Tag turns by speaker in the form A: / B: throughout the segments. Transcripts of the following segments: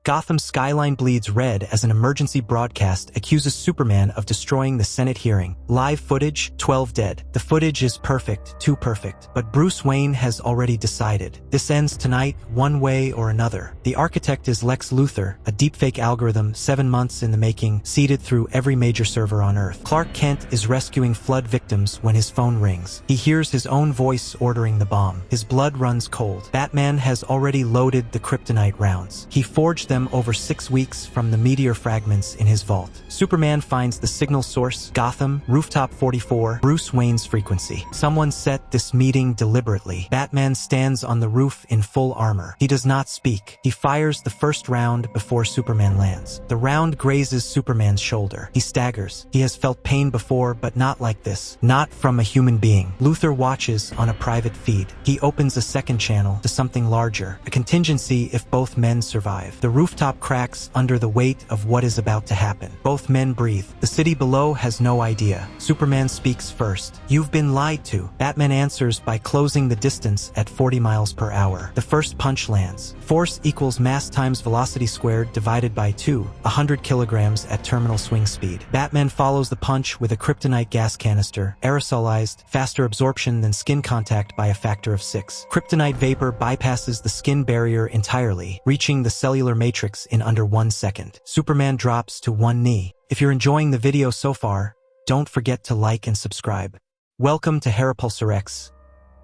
A: Gotham's skyline bleeds red as an emergency broadcast accuses Superman of destroying the Senate hearing. Live footage, 12 dead. The footage is perfect, too perfect. But Bruce Wayne has already decided. This ends tonight, one way or another. The architect is Lex Luthor, a deepfake algorithm 7 months in the making, seeded through every major server on Earth. Clark Kent is rescuing flood victims when his phone rings. He hears his own voice ordering the bomb. His blood runs cold. Batman has already loaded the kryptonite rounds. He forged them over 6 weeks from the meteor fragments in his vault. Superman finds the signal source, Gotham, rooftop 44, Bruce Wayne's frequency. Someone set this meeting deliberately. Batman stands on the roof in full armor. He does not speak. He fires the first round before Superman lands. The round grazes Superman's shoulder. He staggers. He has felt pain before, but not like this. Not from a human being. Luthor watches on a private feed. He opens a second channel to something larger, a contingency if both men survive. The rooftop cracks under the weight of what is about to happen. Both men breathe. The city below has no idea. Superman speaks first. "You've been lied to." Batman answers by closing the distance at 40 miles per hour. The first punch lands. Force equals mass times velocity squared divided by 2, 100 kilograms at terminal swing speed. Batman follows the punch with a kryptonite gas canister, aerosolized, faster absorption than skin contact by a factor of 6. Kryptonite vapor bypasses the skin barrier entirely, reaching the cellular matrix in under 1 second. Superman drops to one knee. If you're enjoying the video so far, don't forget to like and subscribe. Welcome to Herapulsar X.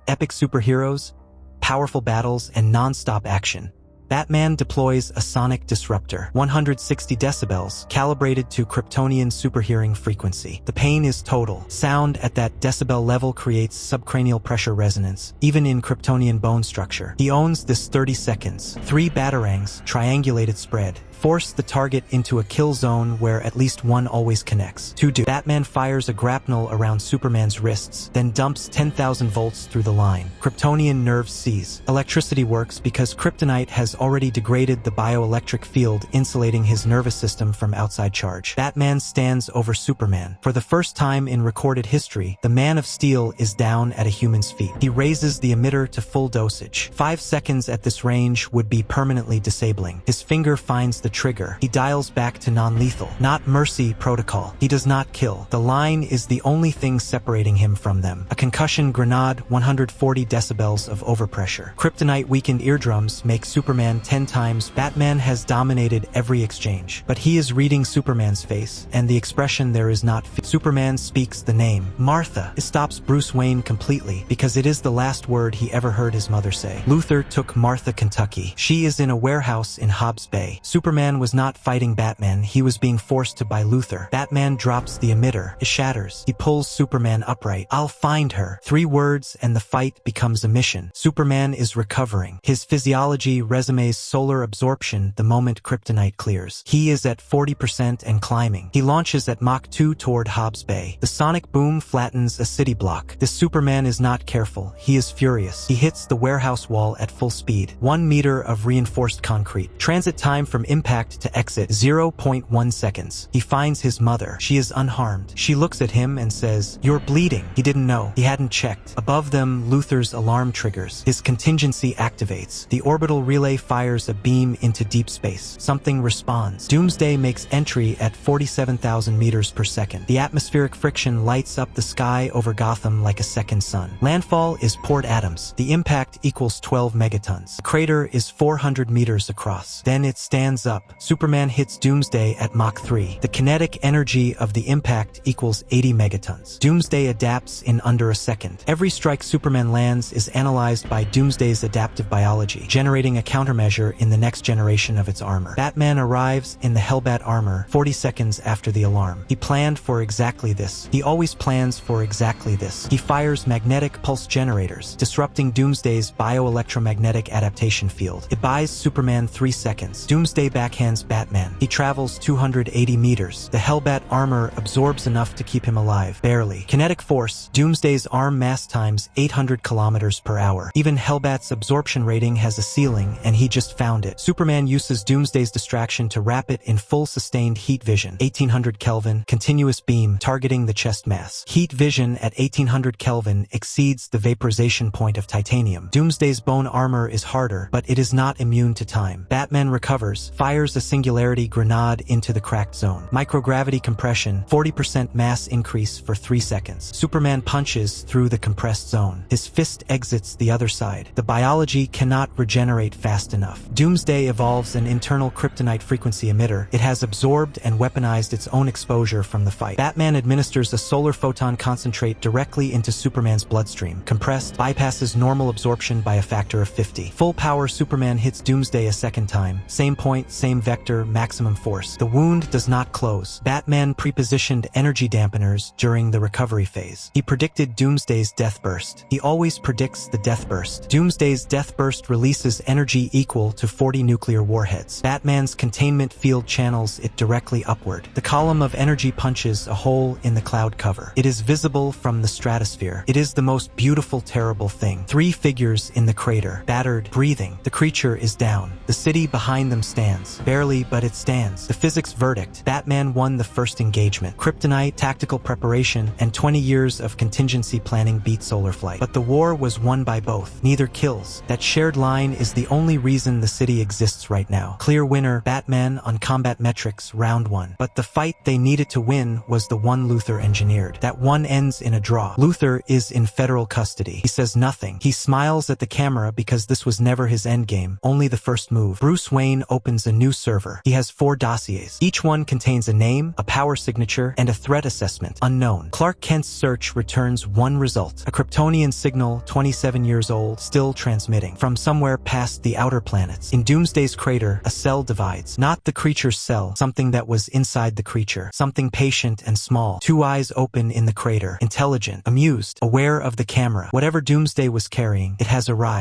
A: Epic superheroes, powerful battles, and non-stop action. Batman deploys a sonic disruptor, 160 decibels, calibrated to Kryptonian superhearing frequency. The pain is total. Sound at that decibel level creates subcranial pressure resonance, even in Kryptonian bone structure. He owns this 30 seconds. 3 batarangs, triangulated spread. Force the target into a kill zone where at least one always connects. 2 do. Batman fires a grapnel around Superman's wrists, then dumps 10,000 volts through the line. Kryptonian nerves seize. Electricity works because kryptonite has already degraded the bioelectric field, insulating his nervous system from outside charge. Batman stands over Superman. For the first time in recorded history, the Man of Steel is down at a human's feet. He raises the emitter to full dosage. 5 seconds at this range would be permanently disabling. His finger finds the trigger. He dials back to non-lethal, not mercy protocol. He does not kill. The line is the only thing separating him from them. A concussion grenade, 140 decibels of overpressure. Kryptonite weakened eardrums make Superman 10 times. Batman has dominated every exchange, but he is reading Superman's face, and the expression there is not. Superman speaks the name, Martha. It stops Bruce Wayne completely, because it is the last word he ever heard his mother say. Luthor took Martha, Kentucky. She is in a warehouse in Hobbs Bay. Superman was not fighting Batman, he was being forced to by Luthor. Batman drops the emitter. It shatters. He pulls Superman upright. "I'll find her." 3 words and the fight becomes a mission. Superman is recovering. His physiology resumes solar absorption the moment kryptonite clears. He is at 40% and climbing. He launches at Mach 2 toward Hobbs Bay. The sonic boom flattens a city block. This Superman is not careful. He is furious. He hits the warehouse wall at full speed. 1 meter of reinforced concrete. Transit time from impact to exit, 0.1 seconds. He finds his mother. She is unharmed. She looks at him and says, "You're bleeding." He didn't know. He hadn't checked. Above them, Luthor's alarm triggers. His contingency activates. The orbital relay fires a beam into deep space. Something responds. Doomsday makes entry at 47,000 meters per second. The atmospheric friction lights up the sky over Gotham like a second sun. Landfall is Port Adams. The impact equals 12 megatons. The crater is 400 meters across. Then it stands up. Superman hits Doomsday at Mach 3. The kinetic energy of the impact equals 80 megatons. Doomsday adapts in under a second. Every strike Superman lands is analyzed by Doomsday's adaptive biology, generating a countermeasure in the next generation of its armor. Batman arrives in the Hellbat armor 40 seconds after the alarm. He planned for exactly this. He always plans for exactly this. He fires magnetic pulse generators, disrupting Doomsday's bioelectromagnetic adaptation field. It buys Superman 3 seconds. Doomsday backhands Batman. He travels 280 meters. The Hellbat armor absorbs enough to keep him alive. Barely. Kinetic force. Doomsday's arm mass times 800 kilometers per hour. Even Hellbat's absorption rating has a ceiling, and he just found it. Superman uses Doomsday's distraction to wrap it in full sustained heat vision. 1800 Kelvin. Continuous beam targeting the chest mass. Heat vision at 1800 Kelvin exceeds the vaporization point of titanium. Doomsday's bone armor is harder, but it is not immune to time. Batman recovers, fires fires a singularity grenade into the cracked zone. Microgravity compression, 40% mass increase for 3 seconds. Superman punches through the compressed zone. His fist exits the other side. The biology cannot regenerate fast enough. Doomsday evolves an internal kryptonite frequency emitter. It has absorbed and weaponized its own exposure from the fight. Batman administers a solar photon concentrate directly into Superman's bloodstream. Compressed, bypasses normal absorption by a factor of 50. Full power Superman hits Doomsday a second time. Same point, same vector, maximum force. The wound does not close. Batman prepositioned energy dampeners during the recovery phase. He predicted Doomsday's death burst. He always predicts the death burst. Doomsday's death burst releases energy equal to 40 nuclear warheads. Batman's containment field channels it directly upward. The column of energy punches a hole in the cloud cover. It is visible from the stratosphere. It is the most beautiful, terrible thing. 3 figures in the crater, battered, breathing. The creature is down. The city behind them stands. Barely, but it stands. The physics verdict. Batman won the first engagement. Kryptonite, tactical preparation, and 20 years of contingency planning beat solar flight. But the war was won by both. Neither kills. That shared line is the only reason the city exists right now. Clear winner, Batman on combat metrics, round 1. But the fight they needed to win was the one Luthor engineered. That one ends in a draw. Luthor is in federal custody. He says nothing. He smiles at the camera because this was never his endgame, only the first move. Bruce Wayne opens a new server. He has 4 dossiers. Each one contains a name, a power signature, and a threat assessment, unknown. Clark Kent's search returns one result. A Kryptonian signal, 27 years old, still transmitting from somewhere past the outer planets. In Doomsday's crater, a cell divides. Not the creature's cell, something that was inside the creature. Something patient and small. 2 eyes open in the crater. Intelligent, amused, aware of the camera. Whatever Doomsday was carrying, it has arrived.